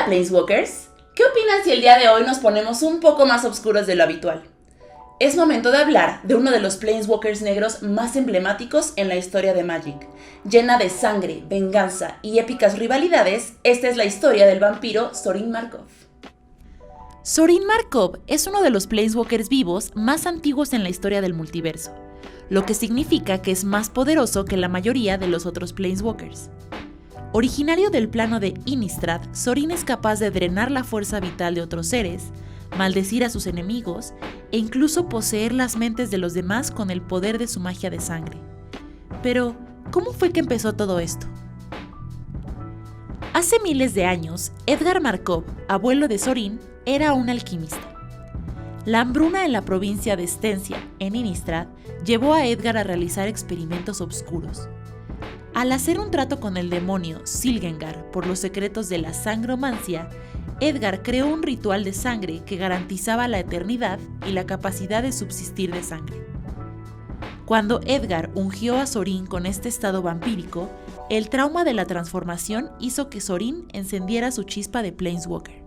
Planeswalkers, ¿qué opinan si el día de hoy nos ponemos un poco más oscuros de lo habitual? Es momento de hablar de uno de los Planeswalkers negros más emblemáticos en la historia de Magic. Llena de sangre, venganza y épicas rivalidades, esta es la historia del vampiro Zorin Markov. Zorin Markov es uno de los Planeswalkers vivos más antiguos en la historia del multiverso, lo que significa que es más poderoso que la mayoría de los otros Planeswalkers. Originario del plano de Innistrad, Zorin es capaz de drenar la fuerza vital de otros seres, maldecir a sus enemigos e incluso poseer las mentes de los demás con el poder de su magia de sangre. Pero, ¿cómo fue que empezó todo esto? Hace miles de años, Edgar Markov, abuelo de Zorin, era un alquimista. La hambruna en la provincia de Stensia, en Innistrad, llevó a Edgar a realizar experimentos oscuros. Al hacer un trato con el demonio Silgengar por los secretos de la sangromancia, Edgar creó un ritual de sangre que garantizaba la eternidad y la capacidad de subsistir de sangre. Cuando Edgar ungió a Zorin con este estado vampírico, el trauma de la transformación hizo que Zorin encendiera su chispa de Planeswalker.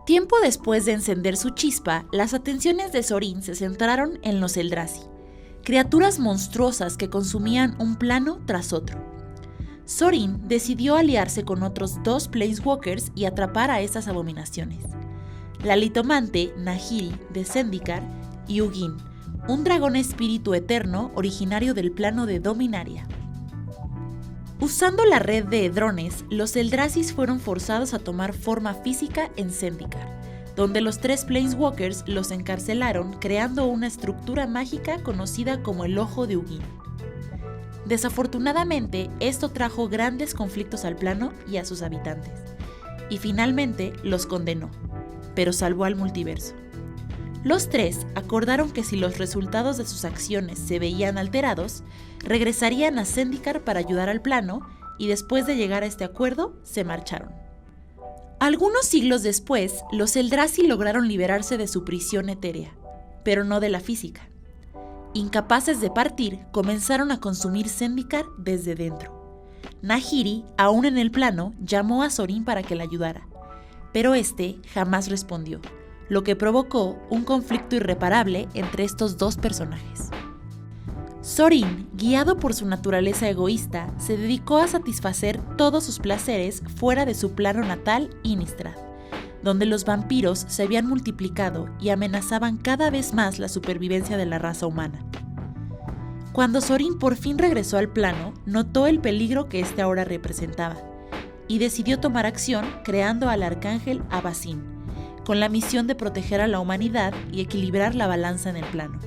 Tiempo después de encender su chispa, las atenciones de Zorin se centraron en los Eldrazi, criaturas monstruosas que consumían un plano tras otro. Zorin decidió aliarse con otros dos Planeswalkers y atrapar a estas abominaciones: la litomante Nahiri de Zendikar y Ugin, un dragón espíritu eterno originario del plano de Dominaria. Usando la red de drones, los Eldrazi fueron forzados a tomar forma física en Zendikar, donde los tres Planeswalkers los encarcelaron creando una estructura mágica conocida como el Ojo de Ugin. Desafortunadamente, esto trajo grandes conflictos al plano y a sus habitantes, y finalmente los condenó, pero salvó al multiverso. Los tres acordaron que si los resultados de sus acciones se veían alterados, regresarían a Zendikar para ayudar al plano, y después de llegar a este acuerdo, se marcharon. Algunos siglos después, los Eldrazi lograron liberarse de su prisión etérea, pero no de la física. Incapaces de partir, comenzaron a consumir Zendikar desde dentro. Nahiri, aún en el plano, llamó a Zorin para que la ayudara, pero este jamás respondió, lo que provocó un conflicto irreparable entre estos dos personajes. Zorin, guiado por su naturaleza egoísta, se dedicó a satisfacer todos sus placeres fuera de su plano natal Innistrad, donde los vampiros se habían multiplicado y amenazaban cada vez más la supervivencia de la raza humana. Cuando Zorin por fin regresó al plano, notó el peligro que este ahora representaba, y decidió tomar acción creando al arcángel Abacin, con la misión de proteger a la humanidad y equilibrar la balanza en el plano.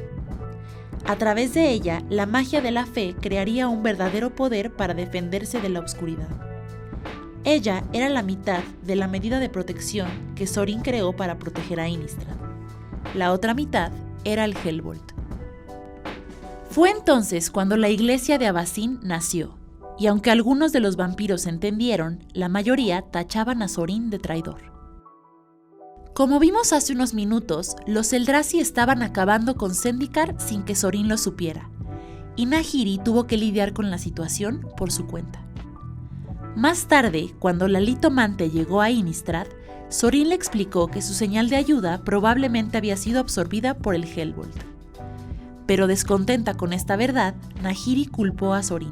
A través de ella, la magia de la fe crearía un verdadero poder para defenderse de la oscuridad. Ella era la mitad de la medida de protección que Zorin creó para proteger a Innistrad. La otra mitad era el Hellbolt. Fue entonces cuando la iglesia de Abacin nació, y aunque algunos de los vampiros entendieron, la mayoría tachaban a Zorin de traidor. Como vimos hace unos minutos, los Eldrazi estaban acabando con Zendikar sin que Zorin lo supiera, y Nahiri tuvo que lidiar con la situación por su cuenta. Más tarde, cuando la litomante llegó a Innistrad, Zorin le explicó que su señal de ayuda probablemente había sido absorbida por el Hellbolt. Pero descontenta con esta verdad, Nahiri culpó a Zorin.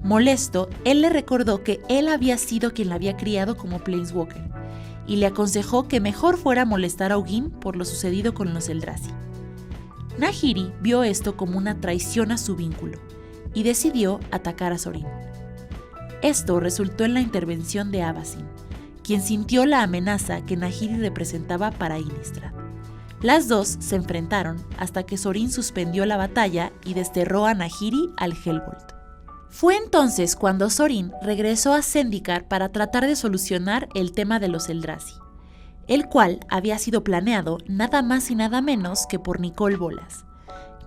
Molesto, él le recordó que él había sido quien la había criado como Planeswalker, y le aconsejó que mejor fuera a molestar a Ugin por lo sucedido con los Eldrazi. Nahiri vio esto como una traición a su vínculo, y decidió atacar a Zorin. Esto resultó en la intervención de Abacin, quien sintió la amenaza que Nahiri representaba para Innistrad. Las dos se enfrentaron hasta que Zorin suspendió la batalla y desterró a Nahiri al Hellbolt. Fue entonces cuando Zorin regresó a Zendikar para tratar de solucionar el tema de los Eldrazi, el cual había sido planeado nada más y nada menos que por Nicol Bolas,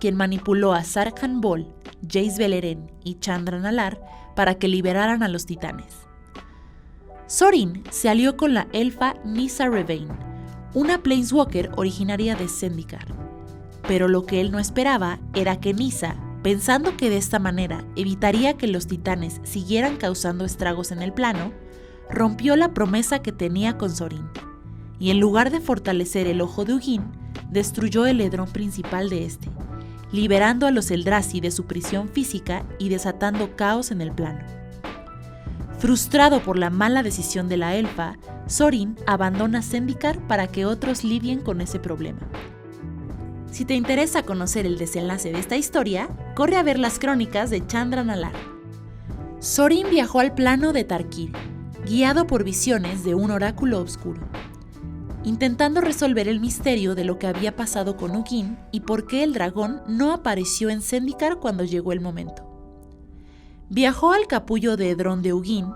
quien manipuló a Sarkhan Bol, Jace Beleren y Chandra Nalaar para que liberaran a los titanes. Zorin se alió con la elfa Nissa Revain, una Planeswalker originaria de Zendikar, pero lo que él no esperaba era que Nissa, pensando que de esta manera evitaría que los titanes siguieran causando estragos en el plano, rompió la promesa que tenía con Sorin, y en lugar de fortalecer el ojo de Hugin, destruyó el edrón principal de este, liberando a los Eldrazi de su prisión física y desatando caos en el plano. Frustrado por la mala decisión de la elfa, Sorin abandona Zendikar para que otros lidien con ese problema. Si te interesa conocer el desenlace de esta historia, corre a ver las crónicas de Chandra Nalaar. Sorin viajó al plano de Tarkir, guiado por visiones de un oráculo oscuro, intentando resolver el misterio de lo que había pasado con Hugin y por qué el dragón no apareció en Zendikar cuando llegó el momento. Viajó al capullo de Edrón de Hugin,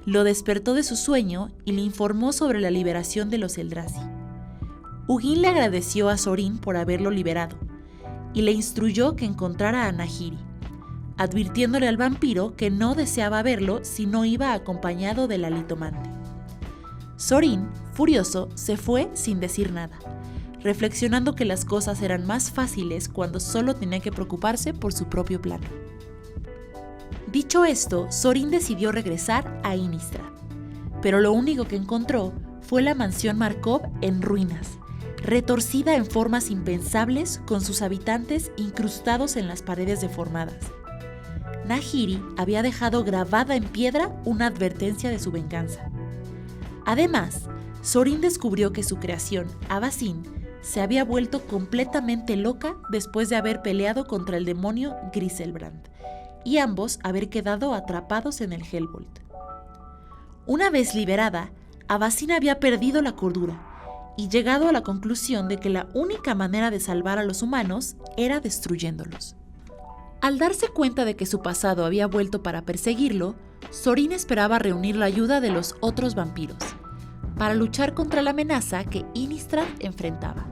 lo despertó de su sueño y le informó sobre la liberación de los Eldrazi. Hugin le agradeció a Sorin por haberlo liberado y le instruyó que encontrara a Nahiri, advirtiéndole al vampiro que no deseaba verlo si no iba acompañado de la litomante. Sorin, furioso, se fue sin decir nada, reflexionando que las cosas eran más fáciles cuando solo tenía que preocuparse por su propio plano. Dicho esto, Sorin decidió regresar a Innistrad, pero lo único que encontró fue la mansión Markov en ruinas, retorcida en formas impensables con sus habitantes incrustados en las paredes deformadas. Nahiri había dejado grabada en piedra una advertencia de su venganza. Además, Sorin descubrió que su creación, Avacyn, se había vuelto completamente loca después de haber peleado contra el demonio Griselbrand y ambos haber quedado atrapados en el Hellbolt. Una vez liberada, Avacyn había perdido la cordura y llegado a la conclusión de que la única manera de salvar a los humanos era destruyéndolos. Al darse cuenta de que su pasado había vuelto para perseguirlo, Sorin esperaba reunir la ayuda de los otros vampiros para luchar contra la amenaza que Innistrad enfrentaba,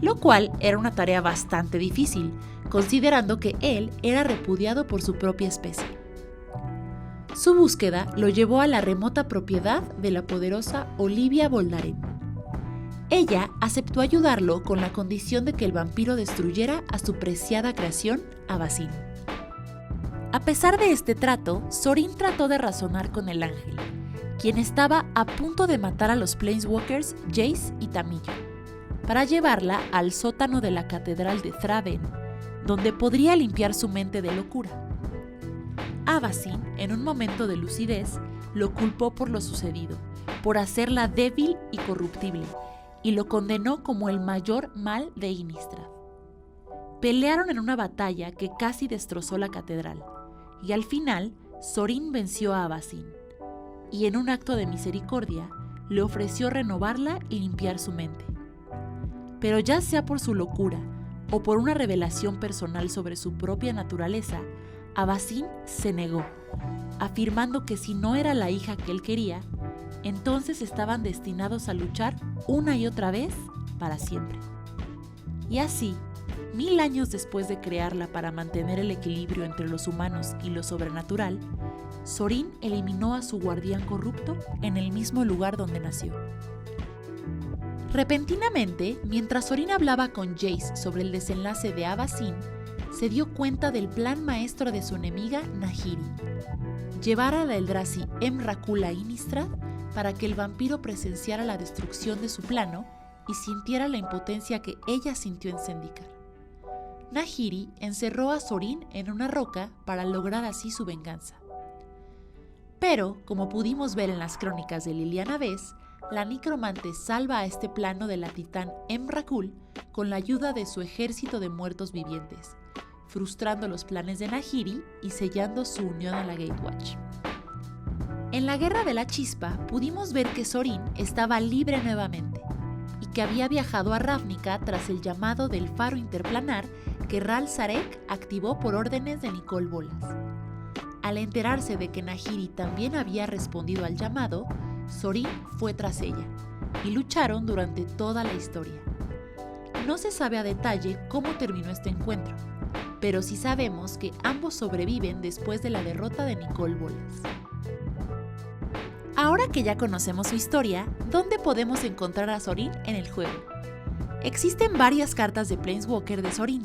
lo cual era una tarea bastante difícil, considerando que él era repudiado por su propia especie. Su búsqueda lo llevó a la remota propiedad de la poderosa Olivia Voldaren. Ella aceptó ayudarlo con la condición de que el vampiro destruyera a su preciada creación, Avacyn. A pesar de este trato, Sorin trató de razonar con el ángel, quien estaba a punto de matar a los Planeswalkers Jace y Tamillo, para llevarla al sótano de la catedral de Thraben, donde podría limpiar su mente de locura. Avacyn, en un momento de lucidez, lo culpó por lo sucedido, por hacerla débil y corruptible, y lo condenó como el mayor mal de Innistrad. Pelearon en una batalla que casi destrozó la catedral, y al final Sorin venció a Avacyn, y en un acto de misericordia le ofreció renovarla y limpiar su mente. Pero ya sea por su locura o por una revelación personal sobre su propia naturaleza, Avacyn se negó, afirmando que si no era la hija que él quería, entonces estaban destinados a luchar una y otra vez para siempre. Y así, 1000 años después de crearla para mantener el equilibrio entre los humanos y lo sobrenatural, Sorin eliminó a su guardián corrupto en el mismo lugar donde nació. Repentinamente, mientras Sorin hablaba con Jace sobre el desenlace de Avacyn, se dio cuenta del plan maestro de su enemiga Nahiri: llevar a la Eldrazi Emrakul a Innistrad para que el vampiro presenciara la destrucción de su plano y sintiera la impotencia que ella sintió en Zendikar. Nahiri encerró a Sorin en una roca para lograr así su venganza. Pero, como pudimos ver en las crónicas de Liliana Vess, la Nicromante salva a este plano de la titán Emrakul con la ayuda de su ejército de muertos vivientes, frustrando los planes de Nahiri y sellando su unión a la Gatewatch. En la Guerra de la Chispa pudimos ver que Sorin estaba libre nuevamente y que había viajado a Ravnica tras el llamado del faro interplanar que Ral Zarek activó por órdenes de Nicol Bolas. Al enterarse de que Nahiri también había respondido al llamado, Sorin fue tras ella y lucharon durante toda la historia. No se sabe a detalle cómo terminó este encuentro, pero sí sabemos que ambos sobreviven después de la derrota de Nicol Bolas. Ahora que ya conocemos su historia, ¿dónde podemos encontrar a Sorin en el juego? Existen varias cartas de Planeswalker de Sorin,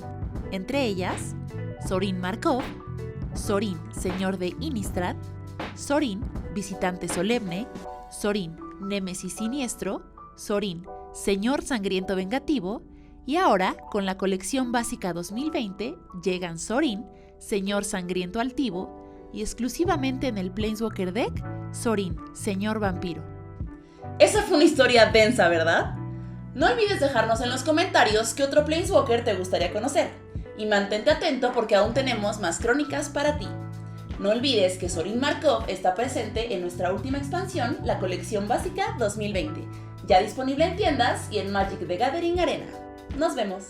entre ellas Sorin Markov, Sorin, Señor de Innistrad, Sorin, Visitante Solemne, Zorin, Némesis Siniestro, Zorin, Señor Sangriento Vengativo, y ahora, con la colección básica 2020, llegan Zorin, Señor Sangriento Altivo, y exclusivamente en el Planeswalker Deck, Zorin, Señor Vampiro. Esa fue una historia densa, ¿verdad? No olvides dejarnos en los comentarios qué otro Planeswalker te gustaría conocer, y mantente atento porque aún tenemos más crónicas para ti. No olvides que Zorin Markov está presente en nuestra última expansión, la colección básica 2020, ya disponible en tiendas y en Magic the Gathering Arena. ¡Nos vemos!